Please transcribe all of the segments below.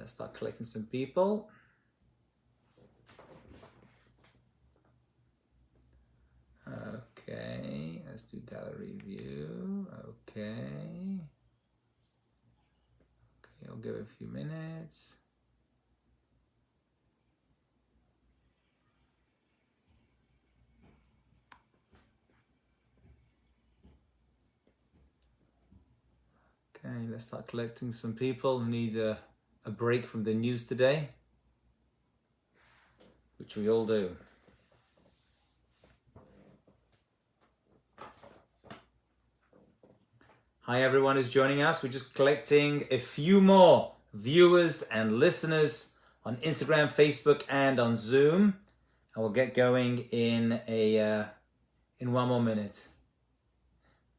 Let's start collecting some people. Okay, let's do gallery view. Okay, I'll give it a few minutes. Okay, let's start collecting some people who need a break from the news today, which we all do. Hi everyone who's joining us. We're just collecting a few more viewers and listeners on Instagram, Facebook, and on Zoom. And we'll get going in one more minute.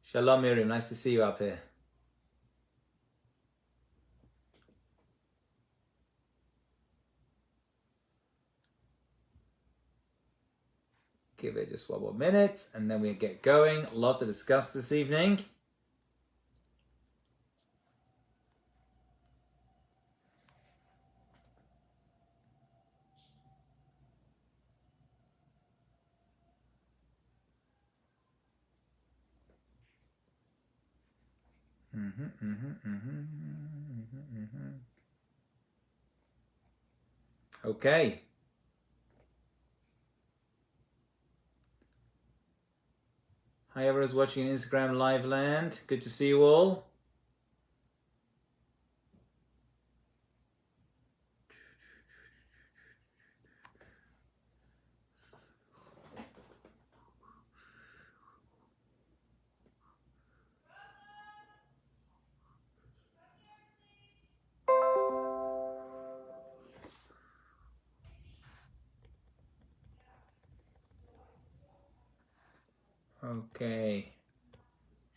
Shalom Miriam, nice to see you up here. Give it just one more minute and then we'll get going. A lot to discuss this evening. Okay. Hi everyone's watching Instagram Live Land. Good to see you all. Okay.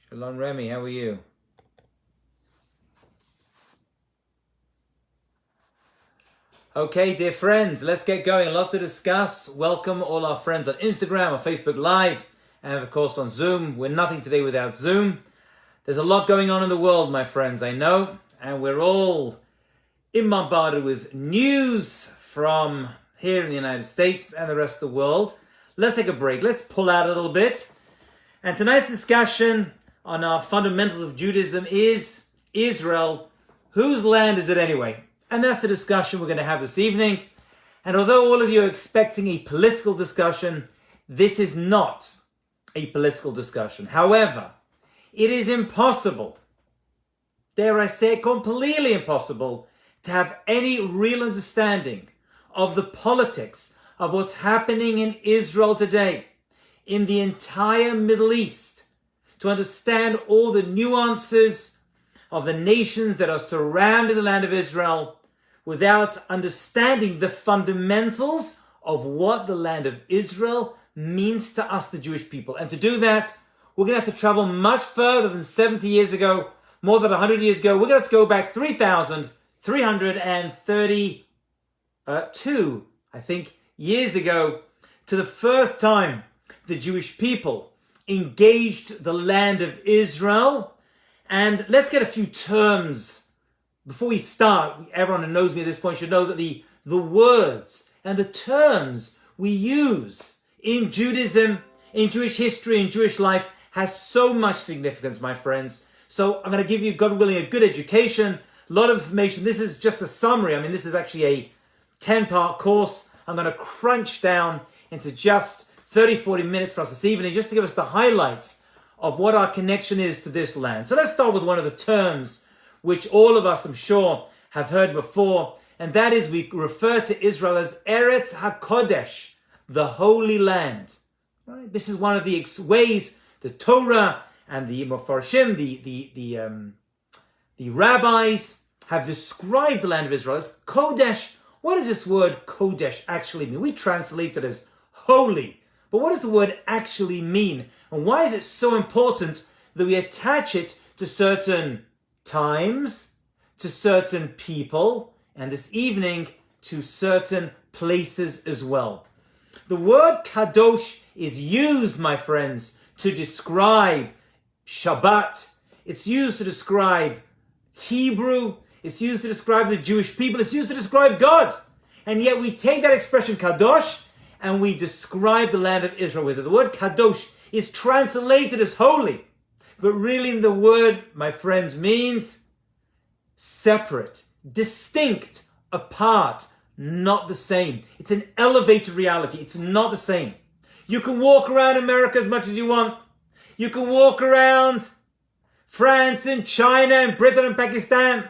Shalom Remy, how are you? Okay, dear friends, let's get going. A lot to discuss. Welcome all our friends on Instagram, on Facebook Live, and of course on Zoom. We're nothing today without Zoom. There's a lot going on in the world, my friends, I know, and we're all bombarded with news from here in the United States and the rest of the world. Let's take a break. Let's pull out a little bit. And tonight's discussion on our fundamentals of Judaism is Israel. Whose land is it anyway? And that's the discussion we're going to have this evening. And although all of you are expecting a political discussion, this is not a political discussion. However, it is impossible, dare I say completely impossible, to have any real understanding of the politics of what's happening in Israel today, in the entire Middle East, to understand all the nuances of the nations that are surrounding the land of Israel without understanding the fundamentals of what the land of Israel means to us, the Jewish people. And to do that, we're going to have to travel much further than 70 years ago, more than 100 years ago. We're going to have to go back 3,332, I think, years ago, to the first time the Jewish people engaged the land of Israel. And let's get a few terms before we start. Everyone who knows me at this point should know that the words and the terms we use in Judaism, in Jewish history, in Jewish life has so much significance, my friends. So I'm going to give you, God willing, a good education, a lot of information. This is just a summary. I mean, this is actually a 10-part course. I'm going to crunch down into just 30, 40 minutes for us this evening, just to give us the highlights of what our connection is to this land. So let's start with one of the terms which all of us, I'm sure, have heard before, and that is we refer to Israel as Eretz HaKodesh, the Holy Land. Right? This is one of the ways the Torah and the Mefarshim, the rabbis, have described the land of Israel as Kodesh. What does this word Kodesh actually mean? We translate it as holy. But what does the word actually mean? And why is it so important that we attach it to certain times, to certain people, and this evening to certain places as well? The word Kadosh is used, my friends, to describe Shabbat. It's used to describe Hebrew. It's used to describe the Jewish people. It's used to describe God. And yet we take that expression kadosh and we describe the land of Israel with it. The word kadosh is translated as holy. But really the word, my friends, means separate, distinct, apart, not the same. It's an elevated reality. It's not the same. You can walk around America as much as you want. You can walk around France and China and Britain and Pakistan.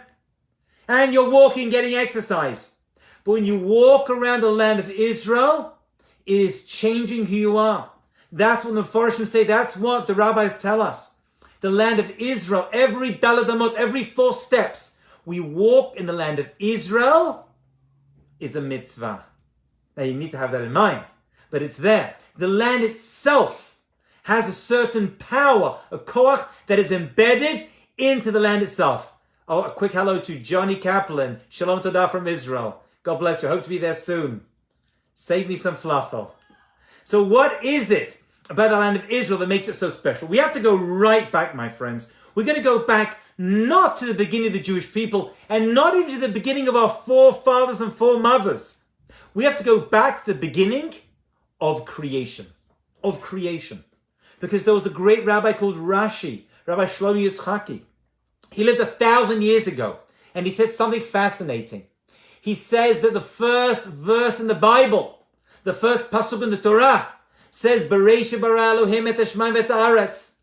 And you're walking, getting exercise. But when you walk around the land of Israel, it is changing who you are. That's what the Mepharshim say. That's what the rabbis tell us. The land of Israel, every daladamot, every 4 steps, we walk in the land of Israel is a mitzvah. Now you need to have that in mind. But it's there. The land itself has a certain power, a koach that is embedded into the land itself. Oh, a quick hello to Johnny Kaplan. Shalom Todah from Israel. God bless you. Hope to be there soon. Save me some falafel. So what is it about the land of Israel that makes it so special? We have to go right back, my friends. We're going to go back not to the beginning of the Jewish people and not even to the beginning of our forefathers and foremothers. We have to go back to the beginning of creation. Of creation. Because there was a great rabbi called Rashi, Rabbi Shlomo Yitzchaki. He lived 1,000 years ago, and he says something fascinating. He says that the first verse in the Bible, the first pasuk in the Torah, says, Bereishit bara Elohim et hashmayim v'et haaretz.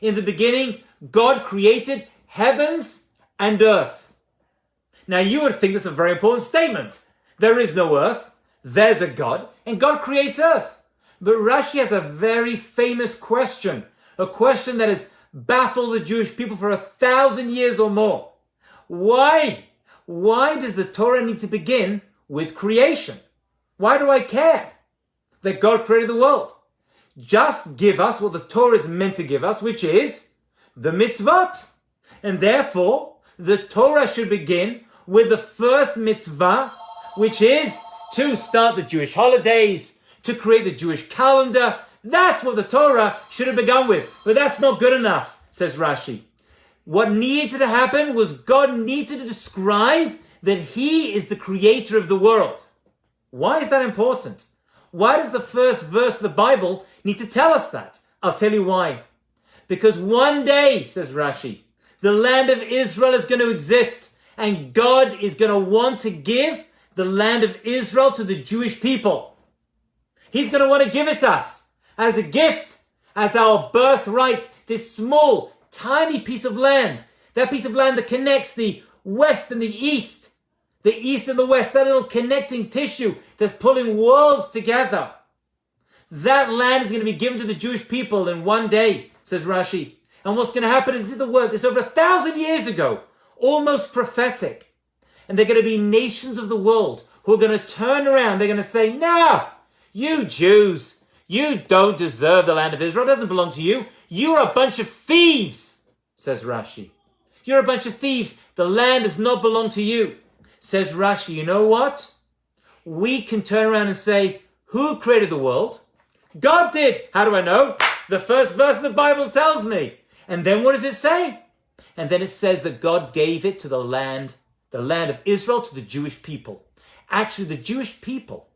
In the beginning, God created heavens and earth. Now you would think that's a very important statement. There is no earth, there's a God, and God creates earth. But Rashi has a very famous question, a question that has baffled the Jewish people for 1,000 years or more. Why? Why does the Torah need to begin with creation? Why do I care that God created the world? Just give us what the Torah is meant to give us, which is the mitzvot. And therefore, the Torah should begin with the first mitzvah, which is to start the Jewish holidays, to create the Jewish calendar. That's what the Torah should have begun with. But that's not good enough, says Rashi. What needed to happen was God needed to describe that He is the creator of the world. Why is that important? Why does the first verse of the Bible need to tell us that? I'll tell you why. Because one day, says Rashi, the land of Israel is going to exist, and God is going to want to give the land of Israel to the Jewish people. He's going to want to give it to us as a gift, as our birthright, this small, tiny piece of land, that piece of land that connects the west and the east and the west, that little connecting tissue that's pulling worlds together. That land is going to be given to the Jewish people in one day, says Rashi. And what's going to happen is the word, this over 1,000 years ago, almost prophetic. And they're going to be nations of the world who are going to turn around. They're going to say, no, you Jews, you don't deserve the land of Israel. It doesn't belong to you. You're a bunch of thieves, says Rashi. You're a bunch of thieves. The land does not belong to you. Says Rashi, you know what? We can turn around and say, who created the world? God did. How do I know? The first verse of the Bible tells me. And then what does it say? And then it says that God gave it to the land of Israel, to the Jewish people. Actually, the Jewish people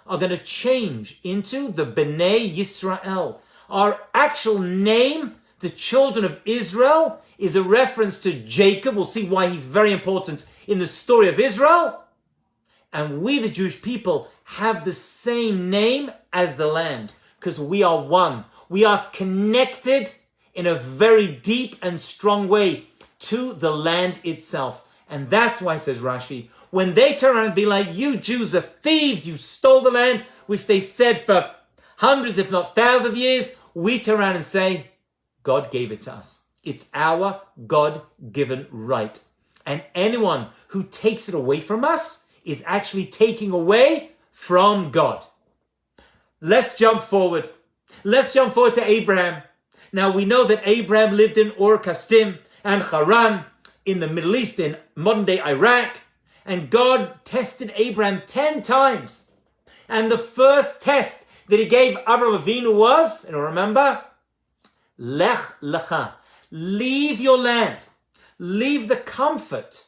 are going to change into the Bnei Yisrael. Our actual name, the children of Israel, is a reference to Jacob. We'll see why he's very important in the story of Israel. And we, the Jewish people, have the same name as the land because we are one. We are connected in a very deep and strong way to the land itself. And that's why, says Rashi, when they turn around and be like, you Jews are thieves, you stole the land, which they said for hundreds, if not thousands of years, we turn around and say, God gave it to us. It's our God-given right. And anyone who takes it away from us is actually taking away from God. Let's jump forward. Let's jump forward to Abraham. Now we know that Abraham lived in Ur Kasdim and Haran in the Middle East, in modern-day Iraq. And God tested Abraham 10 times. And the first test that He gave Avraham Avinu was, and remember, Lech Lecha. Leave your land. Leave the comfort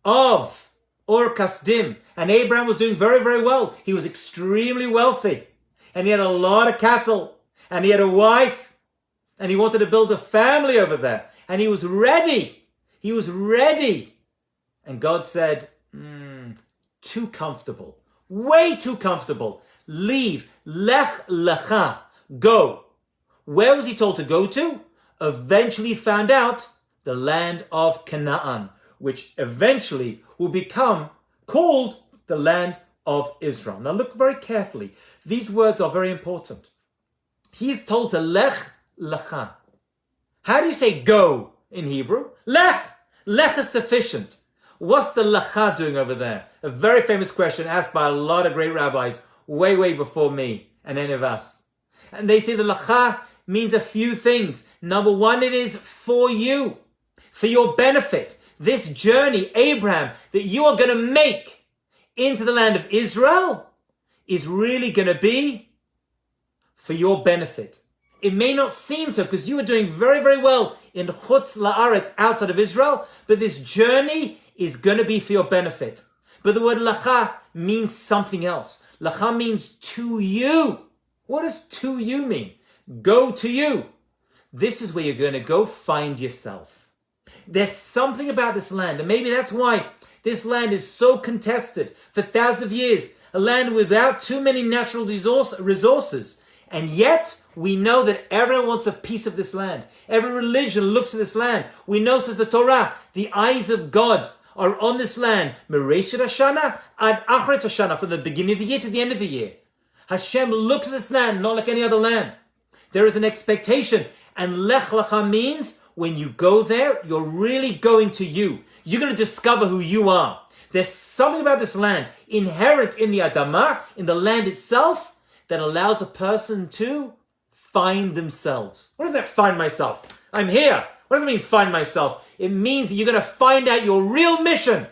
of Ur Kasdim. And Abraham was doing very, very well. He was extremely wealthy. And he had a lot of cattle. And he had a wife. And he wanted to build a family over there. And he was ready. He was ready. And God said, too comfortable. Way too comfortable. Leave. Lech lecha. Go. Where was he told to go to? Eventually found out the land of Canaan, which eventually will become called the land of Israel. Now look very carefully. These words are very important. He is told to lech lecha. How do you say go in Hebrew? Lech. Lech is sufficient. What's the lecha doing over there? A very famous question asked by a lot of great rabbis way, way before me and any of us. And they say the lecha means a few things. Number one, it is for you, for your benefit. This journey, Abraham, that you are going to make into the land of Israel is really going to be for your benefit. It may not seem so because you are doing very, very well in Chutz La'aretz, outside of Israel, but this journey is going to be for your benefit. But the word lacha means something else. Lacha means to you. What does to you mean? Go to you. This is where you're going to go find yourself. There's something about this land, and maybe that's why this land is so contested for thousands of years. A land without too many natural resources. And yet, we know that everyone wants a piece of this land. Every religion looks at this land. We know, says the Torah, the eyes of God are on this land. Mereshet Hashana ad Achret Hashana, from the beginning of the year to the end of the year. Hashem looks at this land not like any other land. There is an expectation. And Lech Lecha means when you go there, you're really going to you. You're going to discover who you are. There's something about this land, inherent in the Adamah, in the land itself, that allows a person to find themselves. What does that find myself? I'm here. What does it mean find myself? It means that you're going to find out your real mission.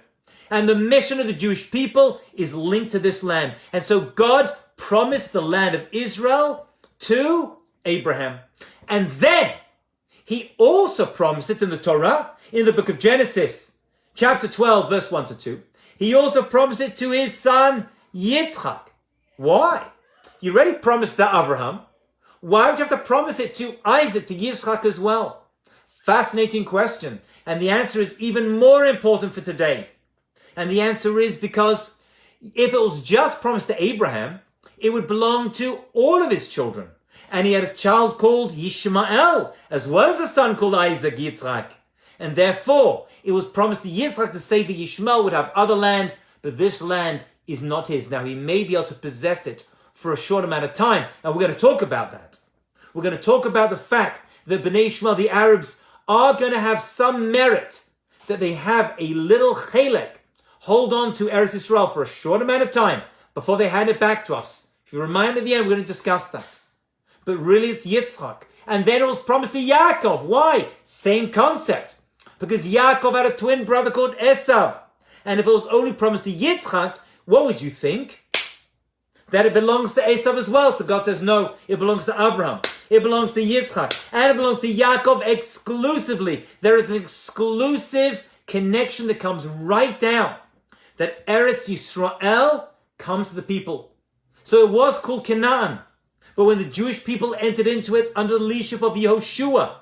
And the mission of the Jewish people is linked to this land. And so God promised the land of Israel to Abraham. And then he also promised it in the Torah, in the book of Genesis, chapter 12, verse 1 to 2. He also promised it to his son Yitzchak. Why? You already promised to Abraham. Why would you have to promise it to Isaac, to Yitzchak as well? Fascinating question. And the answer is even more important for today. And the answer is because if it was just promised to Abraham, it would belong to all of his children. And he had a child called Yishmael, as well as a son called Isaac, Yitzchak. And therefore, it was promised to Yitzchak to say that Yishmael would have other land, but this land is not his. Now, he may be able to possess it for a short amount of time. And we're going to talk about that. We're going to talk about the fact that Bnei Ishmael, the Arabs, are going to have some merit, that they have a little chelek, hold on to Eretz Yisrael for a short amount of time before they hand it back to us. If you remind me at the end, we're going to discuss that. But really it's Yitzchak. And then it was promised to Yaakov. Why? Same concept. Because Yaakov had a twin brother called Esav. And if it was only promised to Yitzchak, what would you think? That it belongs to Esav as well. So God says, no, it belongs to Abraham. It belongs to Yitzchak. And it belongs to Yaakov exclusively. There is an exclusive connection that comes right down. That Eretz Yisrael comes to the people. So it was called Canaan. But when the Jewish people entered into it under the leadership of Yehoshua,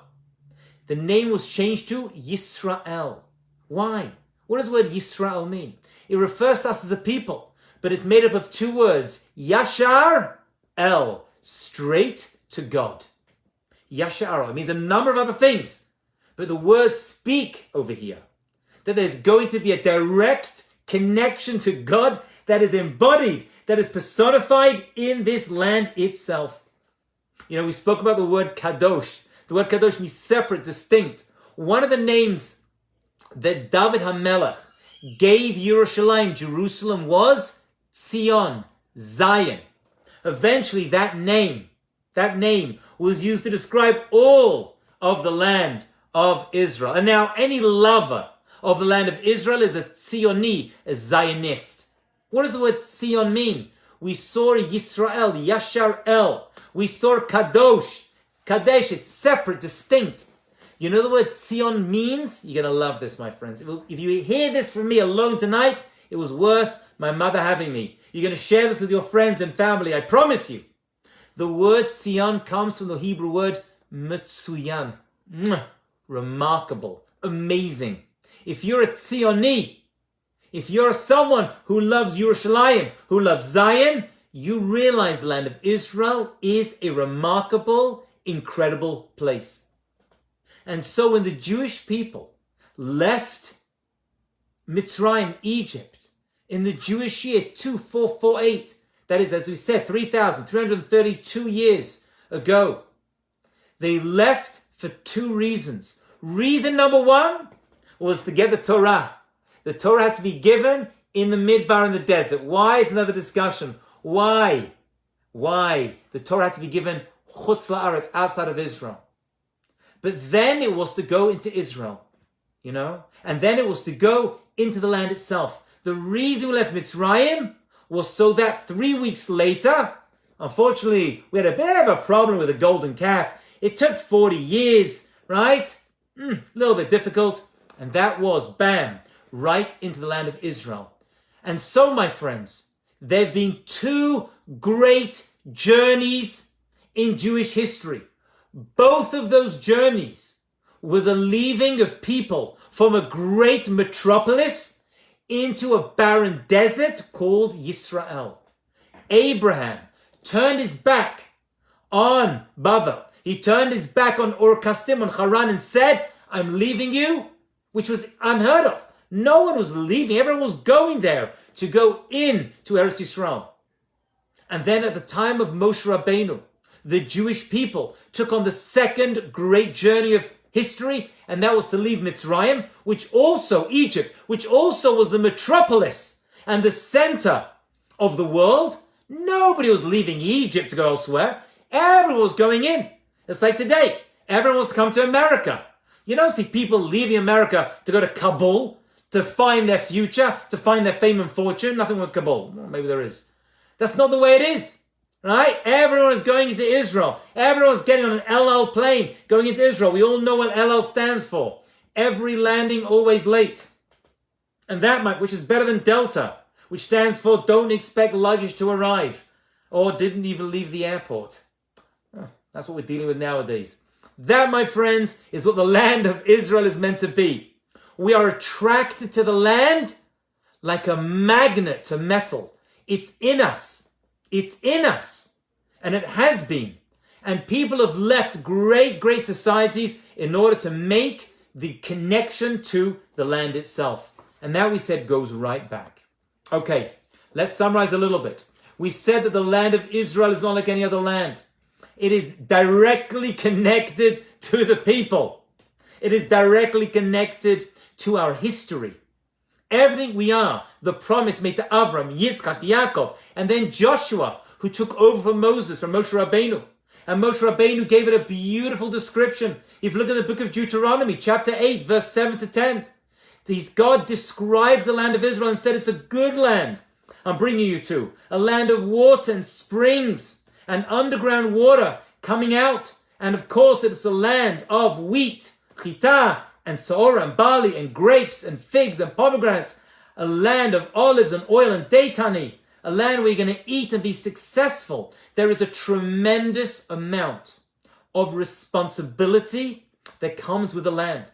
the name was changed to Yisrael. Why? What does the word Yisrael mean? It refers to us as a people, but it's made up of two words. Yashar El, straight to God. Yashar El, it means a number of other things. But the words speak over here that there's going to be a direct connection to God that is embodied, that is personified in this land itself. You know, we spoke about the word kadosh. The word kadosh means separate, distinct. One of the names that David HaMelech gave Yerushalayim, Jerusalem, was Zion, Zion. Eventually that name was used to describe all of the land of Israel. And now any lover of the land of Israel is a Zioni, a Zionist. What does the word Zion mean? We saw Yisrael, Yashar El. We saw Kadosh, Kadesh, it's separate, distinct. You know the word Tzion means? You're going to love this, my friends. If you hear this from me alone tonight, it was worth my mother having me. You're going to share this with your friends and family, I promise you. The word Tzion comes from the Hebrew word Metzuyan. Remarkable, amazing. If you're a Tzioni, if you're someone who loves Yerushalayim, who loves Zion, you realize the land of Israel is a remarkable, incredible place. And so when the Jewish people left Mitzrayim, Egypt, in the Jewish year 2448, that is, as we said, 3,332 years ago, they left for two reasons. Reason number one was to get the Torah. The Torah had to be given in the Midbar in the desert. Why is another discussion. Why? The Torah had to be given chutz la'aretz, outside of Israel. But then it was to go into Israel, and then it was to go into the land itself. The reason we left Mitzrayim was so that 3 weeks later, unfortunately, we had a bit of a problem with the golden calf. It took 40 years, right? A little bit difficult. And that was, bam, right into the land of Israel. And so, my friends, there have been two great journeys in Jewish history. Both of those journeys were the leaving of people from a great metropolis into a barren desert called Yisrael. Abraham turned his back on Bavel. He turned his back on Ur Kasdim, on Haran, and said, I'm leaving you, which was unheard of. No one was leaving. Everyone was going there to go in to Eretz Yisrael. And then at the time of Moshe Rabbeinu, the Jewish people took on the second great journey of history, and that was to leave Mitzrayim, Egypt, which also was the metropolis and the center of the world. Nobody was leaving Egypt to go elsewhere. Everyone was going in. It's like today. Everyone wants to come to America. You don't see people leaving America to go to Kabul, to find their future, to find their fame and fortune. Nothing with Kabul. Well, maybe there is. That's not the way it is. Right? Everyone is going into Israel. Everyone's getting on an LL plane going into Israel. We all know what LL stands for. Every landing always late. And that, which is better than Delta, which stands for don't expect luggage to arrive, or didn't even leave the airport. That's what we're dealing with nowadays. That, my friends, is what the land of Israel is meant to be. We are attracted to the land like a magnet to metal. It's in us. It's in us. And it has been. And people have left great, great societies in order to make the connection to the land itself. And that, we said, goes right back. Okay, let's summarize a little bit. We said that the land of Israel is not like any other land. It is directly connected to the people. It is directly connected to our history. Everything we are, the promise made to Avram, Yitzchak, Yaakov, and then Joshua, who took over from Moses, from Moshe Rabbeinu. And Moshe Rabbeinu gave it a beautiful description. If you look at the book of Deuteronomy, chapter 8, verse 7 to 10, God described the land of Israel and said it's a good land. I'm bringing you to a land of water and springs and underground water coming out. And of course, it's a land of wheat, chita, and saora, and barley, and grapes, and figs, and pomegranates. A land of olives, and oil, and date honey. A land where you're going to eat and be successful. There is a tremendous amount of responsibility that comes with the land.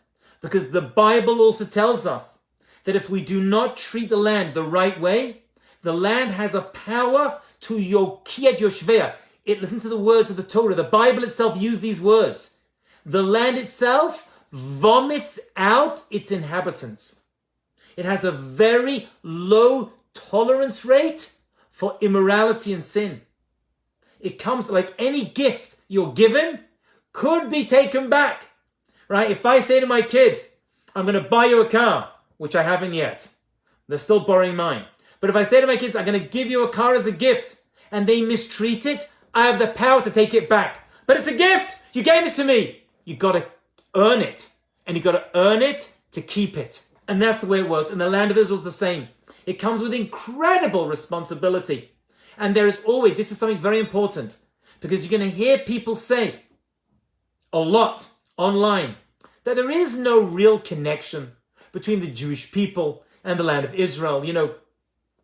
Because the Bible also tells us that if we do not treat the land the right way, the land has a power to yokiet yoshvea. Listen to the words of the Torah. The Bible itself used these words. The land itself vomits out its inhabitants. It has a very low tolerance rate for immorality and sin. It comes like any gift you're given could be taken back. Right? If I say to my kid, I'm going to buy you a car, which I haven't yet. They're still borrowing mine. But if I say to my kids, I'm going to give you a car as a gift, and they mistreat it, I have the power to take it back. But it's a gift. You gave it to me. You got to earn it. And you got to earn it to keep it. And that's the way it works. And the land of Israel is the same. It comes with incredible responsibility. And there is always, this is something very important, because you're going to hear people say a lot online that there is no real connection between the Jewish people and the land of Israel. You know,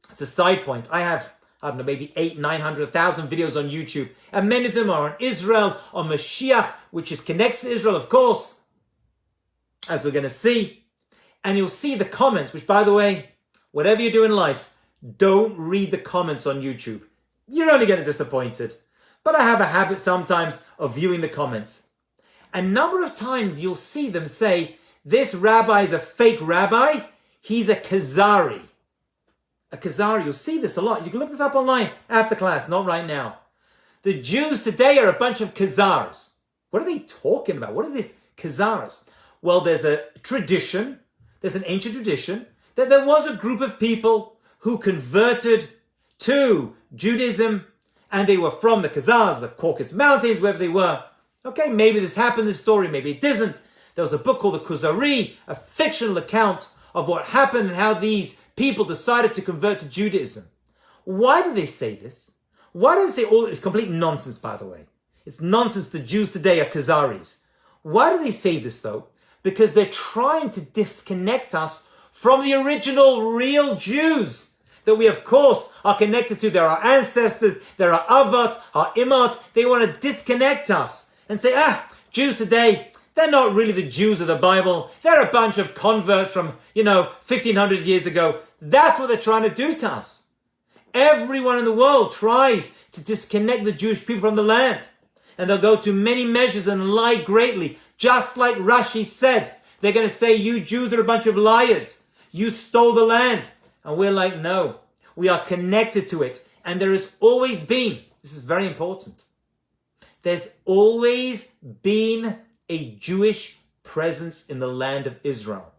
as a side point, I have, I don't know, maybe 800, 900, 1,000 videos on YouTube, and many of them are on Israel, on Mashiach, which is connected to Israel, of course, as we're going to see. And you'll see the comments, which, by the way, whatever you do in life, don't read the comments on YouTube. You're only getting disappointed. But I have a habit sometimes of viewing the comments. A number of times you'll see them say, this rabbi is a fake rabbi, he's a Khazari. A Khazari, you'll see this a lot. You can look this up online after class, not right now. The Jews today are a bunch of Khazars. What are they talking about? What are these Khazars? Well, there's a tradition, there's an ancient tradition, that there was a group of people who converted to Judaism, and they were from the Khazars, the Caucasus Mountains, wherever they were. Okay, maybe this happened, this story, maybe it didn't. There was a book called the Kuzari, a fictional account of what happened and how these people decided to convert to Judaism. Why do they say this? Why do they say all? It's complete nonsense, by the way. It's nonsense. The Jews today are Khazaris. Why do they say this, though? Because they're trying to disconnect us from the original real Jews that we, of course, are connected to. They're our ancestors, they're our Avat, our Imat. They want to disconnect us and say, Jews today, they're not really the Jews of the Bible. They're a bunch of converts from, 1,500 years ago. That's what they're trying to do to us. Everyone in the world tries to disconnect the Jewish people from the land. And they'll go to many measures and lie greatly. Just like Rashi said, they're going to say, you Jews are a bunch of liars. You stole the land. And we're like, no, we are connected to it. And there has always been, this is very important, there's always been a Jewish presence in the land of Israel.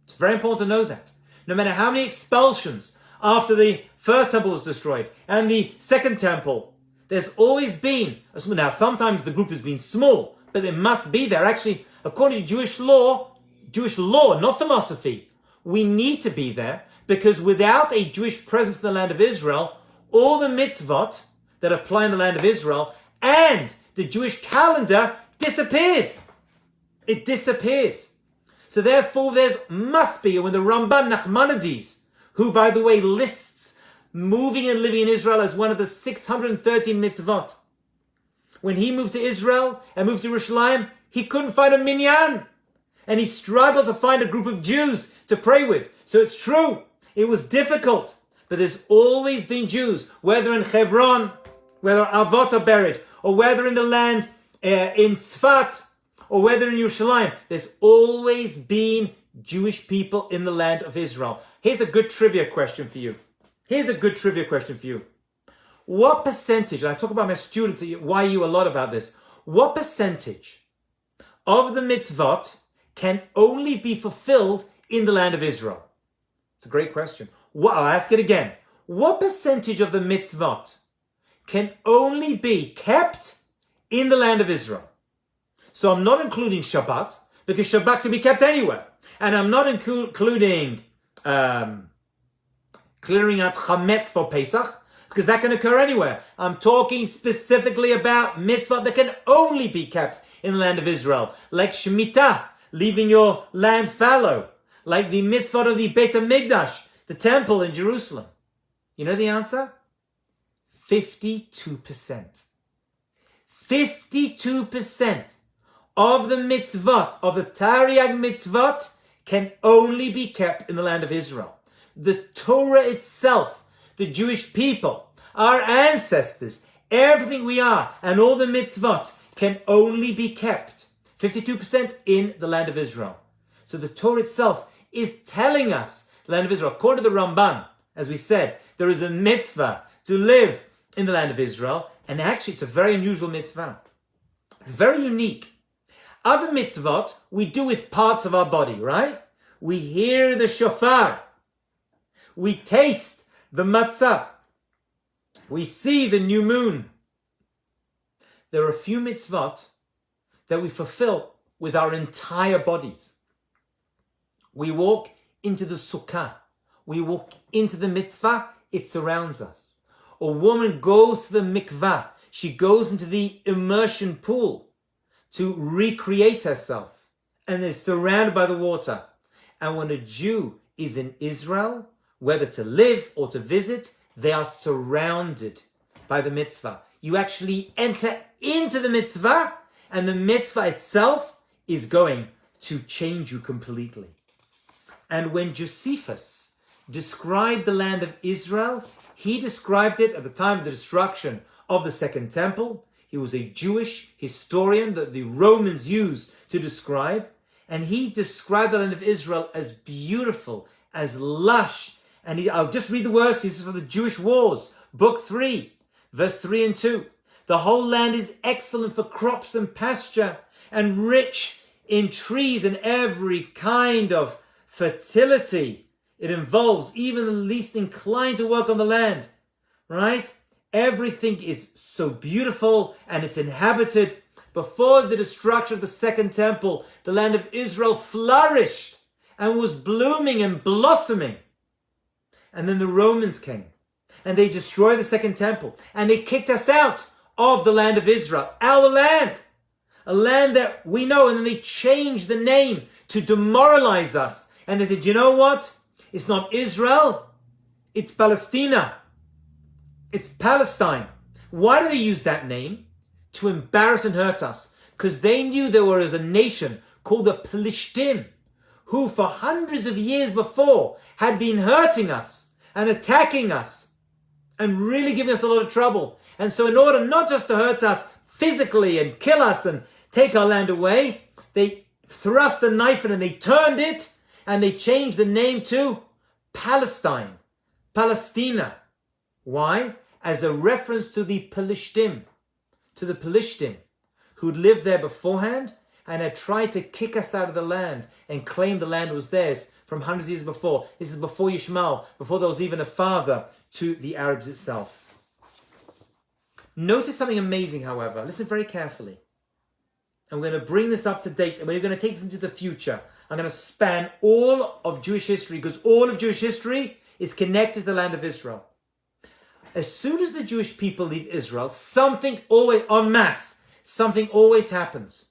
It's very important to know that. No matter how many expulsions after the first temple was destroyed and the second temple, there's always been, now sometimes the group has been small, but it must be there. Actually, according to Jewish law, not philosophy, we need to be there because without a Jewish presence in the land of Israel, all the mitzvot that apply in the land of Israel and the Jewish calendar disappears. It disappears. So therefore there must be, when the Ramban Nachmanides, who by the way lists moving and living in Israel as one of the 613 mitzvot, when he moved to Israel and moved to Jerusalem, he couldn't find a minyan. And he struggled to find a group of Jews to pray with. So it's true, it was difficult. But there's always been Jews, whether in Hebron, whether Avot are buried, or whether in the land in Tzfat, or whether in Yerushalayim, there's always been Jewish people in the land of Israel. Here's a good trivia question for you. What percentage, and I talk about my students, why you a lot about this, what percentage of the mitzvot can only be fulfilled in the land of Israel? It's a great question. I'll ask it again. What percentage of the mitzvot can only be kept in the land of Israel? So I'm not including Shabbat, because Shabbat can be kept anywhere. And I'm not including clearing out Chametz for Pesach, because that can occur anywhere. I'm talking specifically about mitzvah that can only be kept in the land of Israel, like Shemitah, leaving your land fallow, like the mitzvah of the Beit HaMikdash, the temple in Jerusalem. You know the answer? 52%. 52% of the mitzvot, of the Tariag mitzvot, can only be kept in the land of Israel. The Torah itself, the Jewish people, our ancestors, everything we are, and all the mitzvot can only be kept, 52% in the land of Israel. So the Torah itself is telling us, the land of Israel, according to the Ramban, as we said, there is a mitzvah to live in the land of Israel, and actually it's a very unusual mitzvah. It's very unique. Other mitzvot we do with parts of our body, right? We hear the shofar. We taste the matzah. We see the new moon. There are a few mitzvot that we fulfill with our entire bodies. We walk into the sukkah. We walk into the mitzvah. It surrounds us. A woman goes to the mikvah. She goes into the immersion pool to recreate herself and they're surrounded by the water. And when a Jew is in Israel, whether to live or to visit, they are surrounded by the mitzvah. You actually enter into the mitzvah, and the mitzvah itself is going to change you completely. And when Josephus described the land of Israel, he described it at the time of the destruction of the Second Temple. He was a Jewish historian that the Romans used to describe. And he described the land of Israel as beautiful, as lush. And I'll just read the verse. This is from the Jewish Wars, book 3, verse 3 and 2. The whole land is excellent for crops and pasture, and rich in trees and every kind of fertility. It involves even the least inclined to work on the land, right? Everything is so beautiful and it's inhabited. Before the destruction of the Second Temple, the land of Israel flourished and was blooming and blossoming. And then the Romans came and they destroyed the Second Temple and they kicked us out of the land of Israel, our land, a land that we know. And then they changed the name to demoralize us. And they said, you know what? It's not Israel, it's Palestina. It's Palestine. Why do they use that name? To embarrass and hurt us. Because they knew there was a nation called the Pelishtim, who for hundreds of years before had been hurting us and attacking us and really giving us a lot of trouble. And so in order not just to hurt us physically and kill us and take our land away, they thrust a knife in and they turned it and they changed the name to Palestine, Palestina. Why? As a reference to the Pelishtim, who'd lived there beforehand and had tried to kick us out of the land and claim the land was theirs from hundreds of years before. This is before Yishmael, before there was even a father to the Arabs itself. Notice something amazing, however. Listen very carefully. I'm going to bring this up to date and we're going to take this into the future. I'm going to span all of Jewish history because all of Jewish history is connected to the land of Israel. As soon as the Jewish people leave Israel, something always, en masse, something always happens.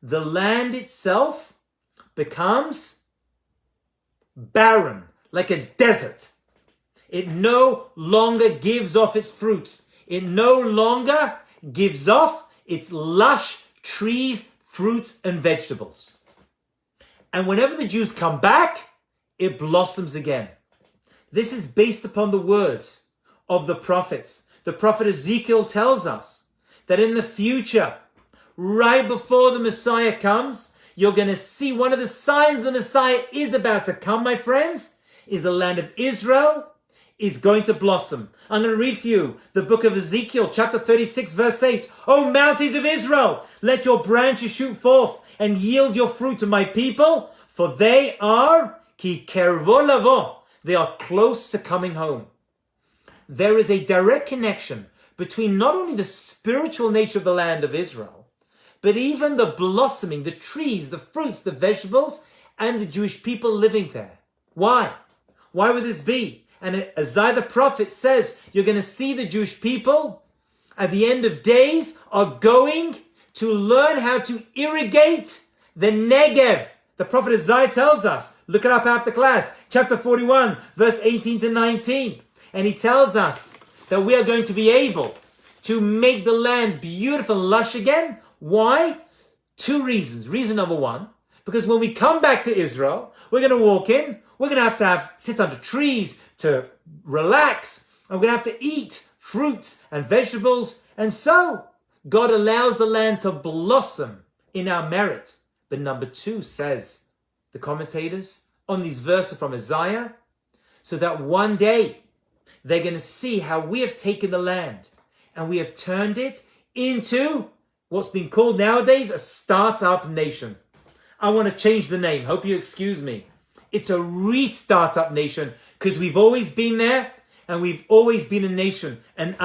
The land itself becomes barren, like a desert. It no longer gives off its fruits. It no longer gives off its lush trees, fruits, and vegetables. And whenever the Jews come back, it blossoms again. This is based upon the words of the prophets. The prophet Ezekiel tells us that in the future, right before the Messiah comes, you're going to see one of the signs the Messiah is about to come, my friends, is the land of Israel is going to blossom. I'm going to read for you the book of Ezekiel, chapter 36, verse 8. O mountains of Israel, let your branches shoot forth and yield your fruit to my people, for they are ki kervo lavo. They are close to coming home. There is a direct connection between not only the spiritual nature of the land of Israel, but even the blossoming, the trees, the fruits, the vegetables, and the Jewish people living there. Why? Why would this be? And Isaiah the prophet says, you're going to see the Jewish people at the end of days are going to learn how to irrigate the Negev. The prophet Isaiah tells us, look it up after class, chapter 41, verse 18 to 19. And he tells us that we are going to be able to make the land beautiful and lush again. Why? 2 reasons. Reason number 1, because when we come back to Israel, we're going to walk in, we're going to have sit under trees to relax, and we're going to have to eat fruits and vegetables. And so God allows the land to blossom in our merit. But number 2, says the commentators on these verses from Isaiah, so that one day they're going to see how we have taken the land and we have turned it into what's been called nowadays a startup nation. I want to change the name. Hope you excuse me. It's a re-startup nation because we've always been there and we've always been a nation. And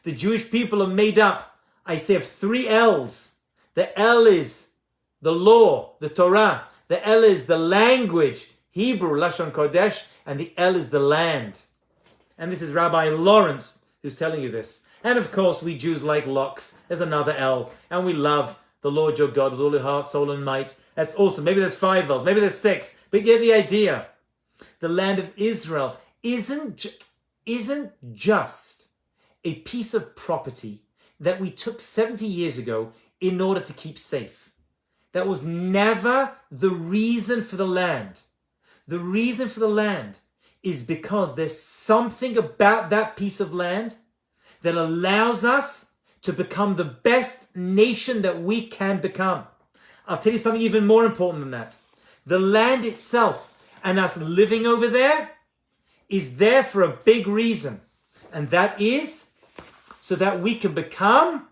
the Jewish people are made up, I say, of 3 L's. The L is the law, the Torah. The L is the language, Hebrew, Lashon Kodesh. And the L is the land. And this is Rabbi Lawrence who's telling you this. And of course, we Jews like locks. There's another L. And we love the Lord your God with all your heart, soul, and might. That's awesome. Maybe there's 5 vowels, maybe there's 6, but you get the idea. The land of Israel isn't just a piece of property that we took 70 years ago in order to keep safe. That was never the reason for the land. The reason for the land is because there's something about that piece of land that allows us to become the best nation that we can become. I'll tell you something even more important than that. The land itself and us living over there is there for a big reason. And that is so that we can become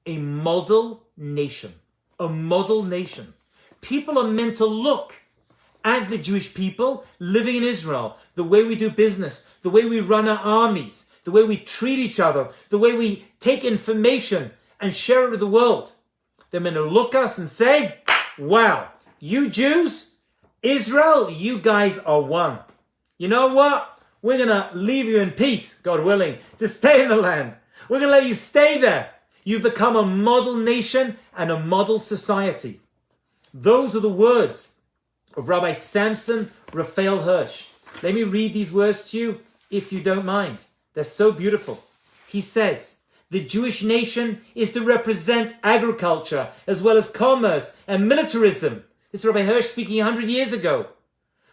a model nation. A model nation. People are meant to look at the Jewish people living in Israel, the way we do business, the way we run our armies, the way we treat each other, the way we take information and share it with the world. They're meant to look at us and say, wow, you Jews, Israel, you guys are one. You know what? We're going to leave you in peace, God willing, to stay in the land. We're going to let you stay there. You've become a model nation and a model society. Those are the words of Rabbi Samson Raphael Hirsch. Let me read these words to you, if you don't mind. They're so beautiful. He says, the Jewish nation is to represent agriculture as well as commerce and militarism. This is Rabbi Hirsch speaking 100 years ago.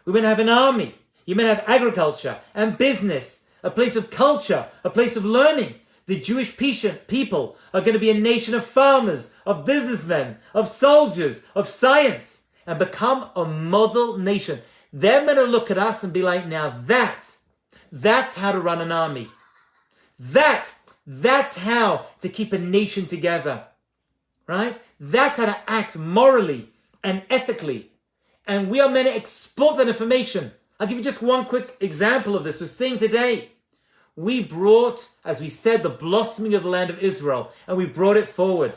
We're going to have an army. You're going to have agriculture and business, a place of culture, a place of learning. The Jewish people are going to be a nation of farmers, of businessmen, of soldiers, of science, and become a model nation. They're going to look at us and be like, now that's how to run an army. That's how to keep a nation together, right? That's how to act morally and ethically. And we are meant to export that information. I'll give you just one quick example of this. We're seeing today. We brought, as we said, the blossoming of the land of Israel, and we brought it forward.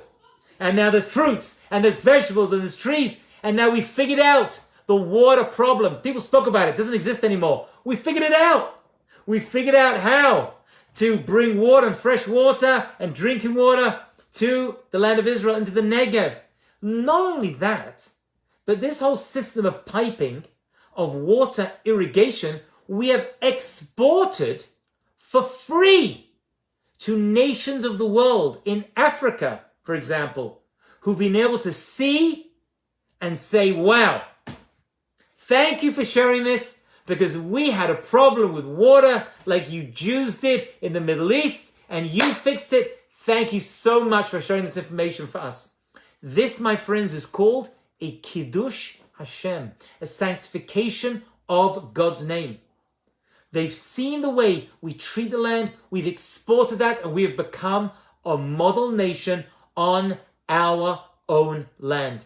And now there's fruits, and there's vegetables, and there's trees, and now we figured out the water problem. People spoke about it. It doesn't exist anymore. We figured it out. We figured out how to bring water and fresh water and drinking water to the land of Israel, into the Negev. Not only that, but this whole system of piping, of water irrigation, we have exported for free to nations of the world, in Africa, for example, who've been able to see and say, wow, thank you for sharing this, because we had a problem with water like you Jews did in the Middle East, and you fixed it. Thank you so much for sharing this information for us. This, my friends, is called a Kiddush Hashem, a sanctification of God's name. They've seen the way we treat the land, we've exported that, and we have become a model nation on our own land.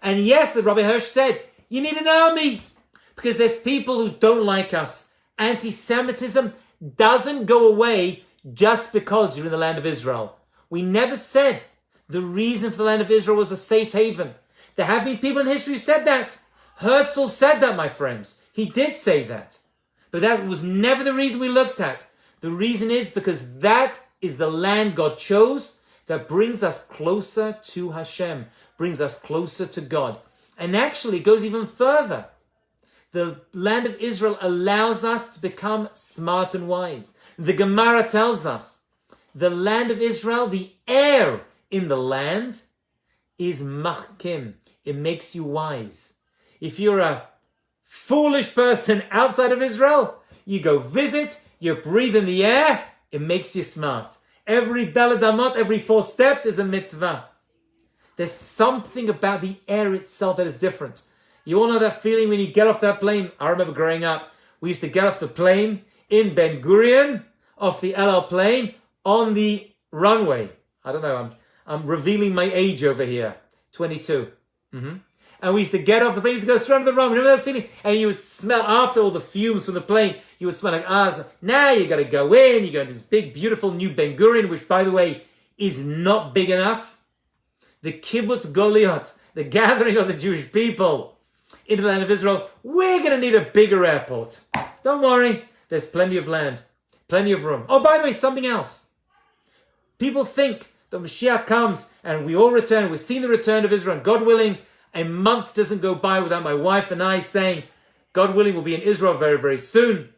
And yes, as Rabbi Hirsch said, you need an army, because there's people who don't like us. Anti-Semitism doesn't go away just because you're in the land of Israel. We never said the reason for the land of Israel was a safe haven. There have been people in history who said that. Herzl said that, my friends. He did say that. But that was never the reason we looked at. The reason is because that is the land God chose that brings us closer to Hashem, brings us closer to God. And actually it goes even further. The land of Israel allows us to become smart and wise. The Gemara tells us the land of Israel, the air in the land is machkim. It makes you wise. If you're a foolish person outside of Israel, you go visit, you breathe in the air, it makes you smart. Every daled amot, every 4 steps is a mitzvah. There's something about the air itself that is different. You all know that feeling when you get off that plane. I remember growing up, we used to get off the plane in Ben Gurion, off the El Al plane, on the runway. I don't know, I'm revealing my age over here. 22. And we used to get off the plane, we used to go straight to the runway. Remember that feeling? And you would smell, after all the fumes from the plane, you would smell like, so now you got to go in, you go to this big, beautiful new Ben Gurion, which, by the way, is not big enough. The kibbutz Goliath, the gathering of the Jewish people into the land of Israel, we're going to need a bigger airport. Don't worry, there's plenty of land, plenty of room. Oh, by the way, something else. People think the Mashiach comes and we all return. We're seeing the return of Israel. And God willing, a month doesn't go by without my wife and I saying, God willing, we'll be in Israel very, very soon.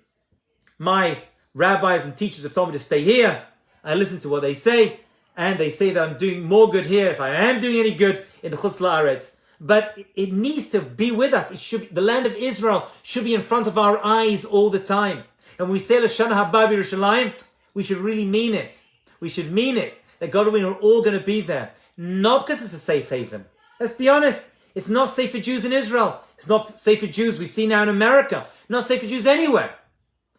My rabbis and teachers have told me to stay here. I listen to what they say. And they say that I'm doing more good here, if I am doing any good, in Chutz La'aretz. But it needs to be with us. It should be, the land of Israel should be in front of our eyes all the time. And when we say L'Shana Haba B'Yerushalayim, we should really mean it. We should mean it. That God willing, we're all going to be there. Not because it's a safe haven. Let's be honest. It's not safe for Jews in Israel. It's not safe for Jews we see now in America. Not safe for Jews anywhere.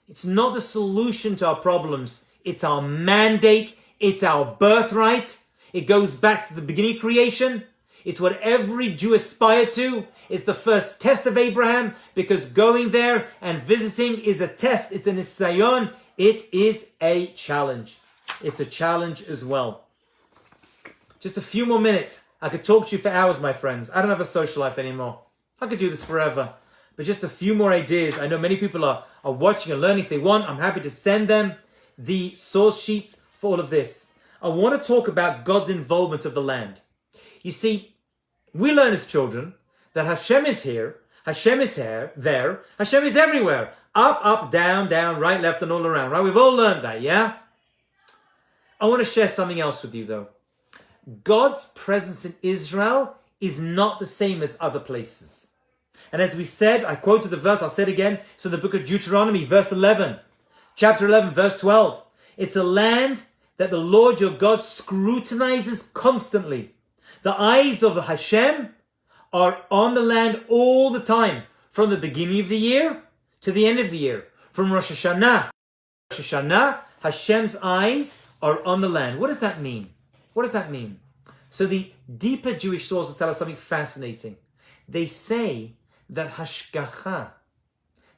It's not the solution to our problems. It's our mandate. It's our birthright. It goes back to the beginning of creation. It's what every Jew aspired to. It's the first test of Abraham, because going there and visiting is a test. It's an nisayon. It is a challenge. It's a challenge as well. Just a few more minutes. I could talk to you for hours, my friends. I don't have a social life anymore. I could do this forever. But just a few more ideas. I know many people are watching and learning. If they want, I'm happy to send them the source sheets for all of this. I want to talk about God's involvement of the land. You see, we learn as children that Hashem is here, Hashem is here, there, Hashem is everywhere. Up, up, down, down, right, left, and all around, right? We've all learned that, yeah? I want to share something else with you, though. God's presence in Israel is not the same as other places. And as we said, I quoted the verse, I'll say it again, it's from the book of Deuteronomy, verse 11, chapter 11, verse 12. It's a land that the Lord your God scrutinizes constantly. The eyes of Hashem are on the land all the time, from the beginning of the year to the end of the year. From Rosh Hashanah, Hashem's eyes are on the land. What does that mean? What does that mean? So the deeper Jewish sources tell us something fascinating. They say that hashgacha,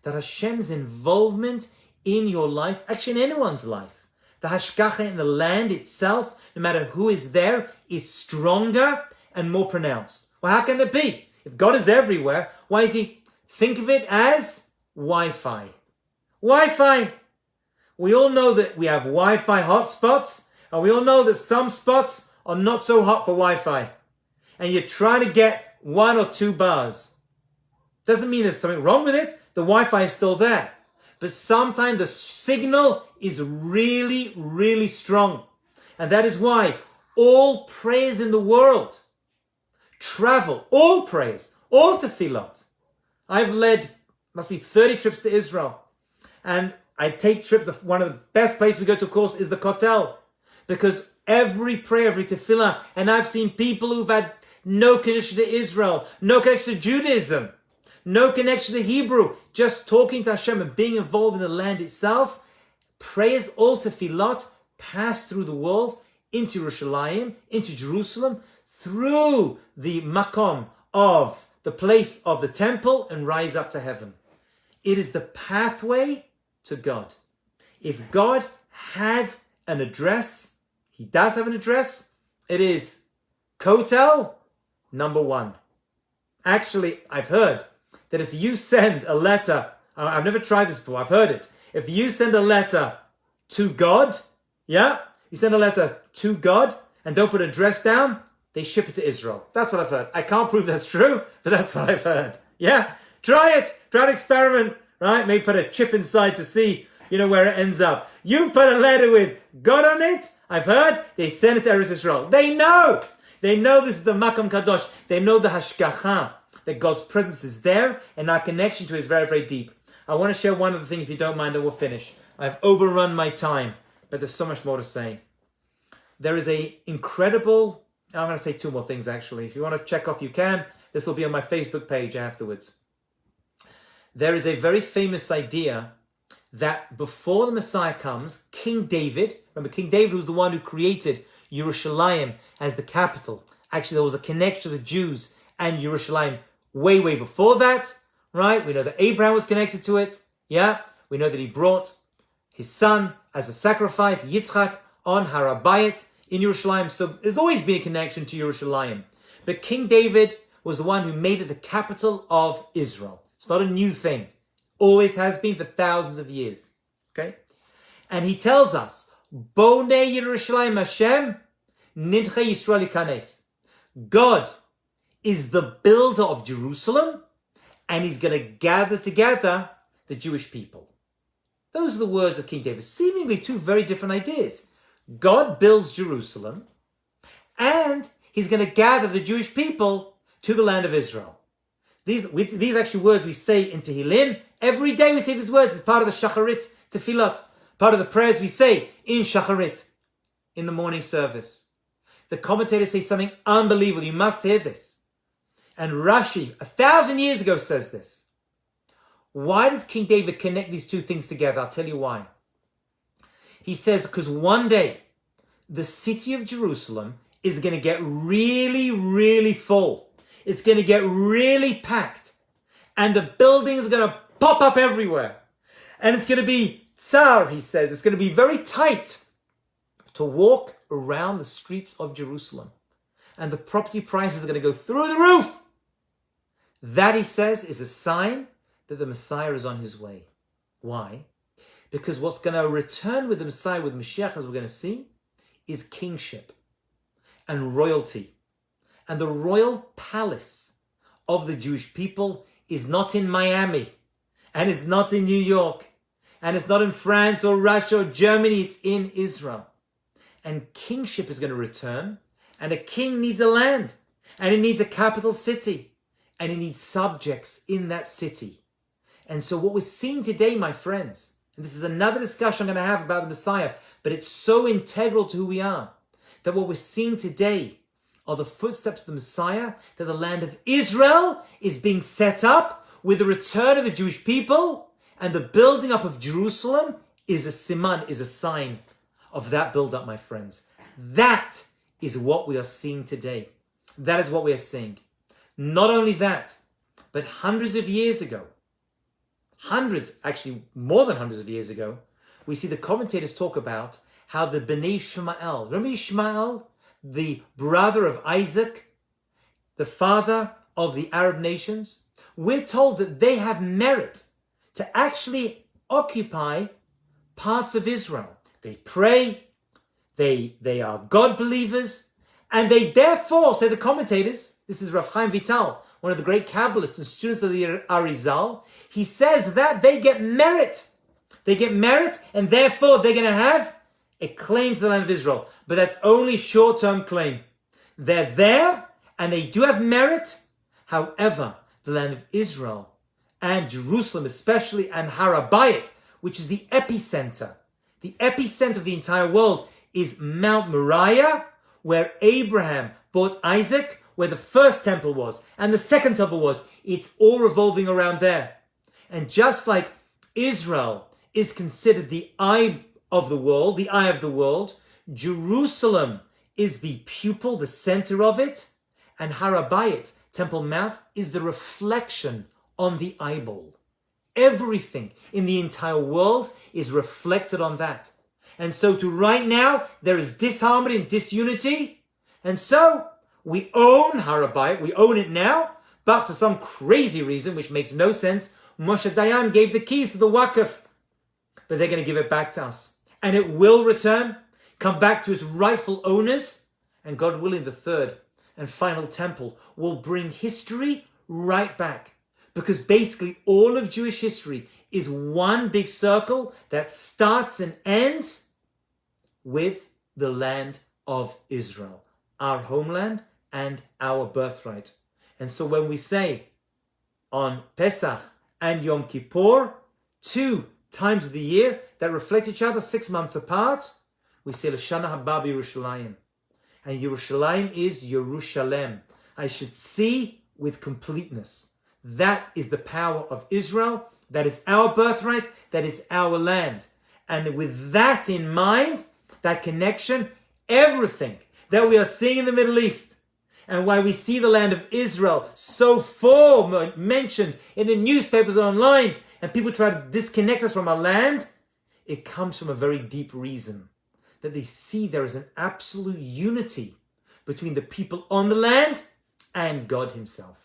that Hashem's involvement in your life, actually in anyone's life, the hashgacha in the land itself, no matter who is there, is stronger and more pronounced. Well, how can that be? If God is everywhere, why is he? Think of it as Wi-Fi. Wi-Fi. We all know that we have Wi-Fi hotspots, and we all know that some spots are not so hot for Wi-Fi. And you're trying to get 1 or 2 bars. Doesn't mean there's something wrong with it. The Wi-Fi is still there. But sometimes the signal is really, really strong. And that is why all prayers in the world travel, all prayers, all tefillot. I've led, must be 30 trips to Israel. And I take trips, one of the best places we go to, of course, is the Kotel. Because every prayer, every tefillah, and I've seen people who've had no connection to Israel, no connection to Judaism, no connection to Hebrew, just talking to Hashem and being involved in the land itself. Prayers, all tefillot, pass through the world into Yerushalayim, into Jerusalem, through the makom of the place of the temple, and rise up to heaven. It is the pathway to God. If God had an address, he does have an address, it is Kotel number 1. Actually, I've heard that if you send a letter, I've never tried this before, I've heard it. If you send a letter to God, yeah, you send a letter to God and don't put an address down, they ship it to Israel. That's what I've heard. I can't prove that's true, but that's what I've heard. Yeah, try it. Try an experiment, right? Maybe put a chip inside to see, where it ends up. You put a letter with God on it, I've heard, they send it to Eretz Israel. They know this is the Makam Kadosh. They know the Hashgacha, that God's presence is there and our connection to it is very, very deep. I want to share one other thing, if you don't mind, then we'll finish. I've overrun my time, but there's so much more to say. There is a incredible, I'm going to say 2 more things actually. If you want to check off, you can. This will be on my Facebook page afterwards. There is a very famous idea that before the Messiah comes, King David, remember King David was the one who created Yerushalayim as the capital. Actually, there was a connection to the Jews and Yerushalayim way, way before that, right? We know that Abraham was connected to it, yeah? We know that he brought his son as a sacrifice, Yitzchak, on Har HaBayit in Yerushalayim. So there's always been a connection to Yerushalayim. But King David was the one who made it the capital of Israel. It's not a new thing. Always has been for thousands of years. Okay? And he tells us, Bonei Yerushalayim Hashem Nidche Yisrael Yikanes. God is the builder of Jerusalem, and he's going to gather together the Jewish people. Those are the words of King David. Seemingly two very different ideas. God builds Jerusalem, and he's going to gather the Jewish people to the land of Israel. These actually words we say in Tehillim. Every day we say these words as part of the Shacharit Tefillat, part of the prayers we say in Shacharit, in the morning service. The commentators say something unbelievable. You must hear this. And Rashi, 1,000 years ago, says this. Why does King David connect these two things together? I'll tell you why. He says, because one day, the city of Jerusalem is going to get really, really full. It's going to get really packed. And the buildings are going to pop up everywhere. And it's going to be tsar, he says. It's going to be very tight to walk around the streets of Jerusalem. And the property prices are going to go through the roof. That, he says, is a sign that the Messiah is on his way. Why? Because what's going to return with the Messiah, with Mashiach, as we're going to see, is kingship and royalty. And the royal palace of the Jewish people is not in Miami, and it's not in New York, and it's not in France or Russia or Germany, it's in Israel. And kingship is going to return, and a king needs a land, and he needs a capital city, and he needs subjects in that city. And so what we're seeing today, my friends, and this is another discussion I'm going to have about the Messiah, but it's so integral to who we are, that what we're seeing today are the footsteps of the Messiah, that the land of Israel is being set up with the return of the Jewish people, and the building up of Jerusalem is a siman, is a sign of that build-up, my friends. That is what we are seeing today. That is what we are seeing. Not only that, but hundreds of years ago, actually more than hundreds of years ago, we see the commentators talk about how the Bnei Ishmael, remember Ishmael, the brother of Isaac, the father of the Arab nations? We're told that they have merit to actually occupy parts of Israel. They pray, they are God believers, and they therefore, say the commentators, this is Rav Chaim Vital, one of the great Kabbalists and students of the Arizal, he says that they get merit. They get merit, and therefore they're going to have a claim to the land of Israel. But that's only short-term claim. They're there, and they do have merit. However, the land of Israel, and Jerusalem especially, and Har HaBayit, which is the epicenter of the entire world, is Mount Moriah, where Abraham bought Isaac, where the first temple was, and the second temple was. It's all revolving around there. And just like Israel is considered the eye of the world, Jerusalem is the pupil, the center of it, and Har HaBayit, Temple Mount, is the reflection on the eyeball. Everything in the entire world is reflected on that. And so to right now, there is disharmony and disunity. And so we own Har HaBayit, we own it now, but for some crazy reason, which makes no sense, Moshe Dayan gave the keys to the Waqf. But they're going to give it back to us. And it will return, come back to its rightful owners, and God willing, the third and final temple will bring history right back. Because basically all of Jewish history is one big circle that starts and ends with the land of Israel, our homeland and our birthright. And so when we say on Pesach and Yom Kippur, 2 times of the year that reflect each other, 6 months apart, we say L'Shana Haba Yerushalayim. And Yerushalayim is Yerushalem. I should see with completeness. That is the power of Israel. That is our birthright. That is our land. And with that in mind, that connection, everything that we are seeing in the Middle East, and why we see the land of Israel so mentioned in the newspapers online, and people try to disconnect us from our land, it comes from a very deep reason. That they see there is an absolute unity between the people on the land and God himself.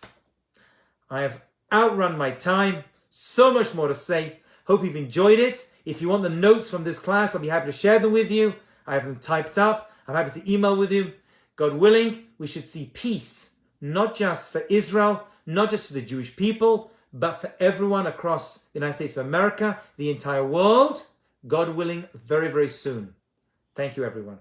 I have outrun my time. So much more to say. Hope you've enjoyed it. If you want the notes from this class, I'll be happy to share them with you. I have them typed up. I'm happy to email with you. God willing, we should see peace, not just for Israel, not just for the Jewish people, but for everyone across the United States of America, the entire world, God willing, very, very soon. Thank you, everyone.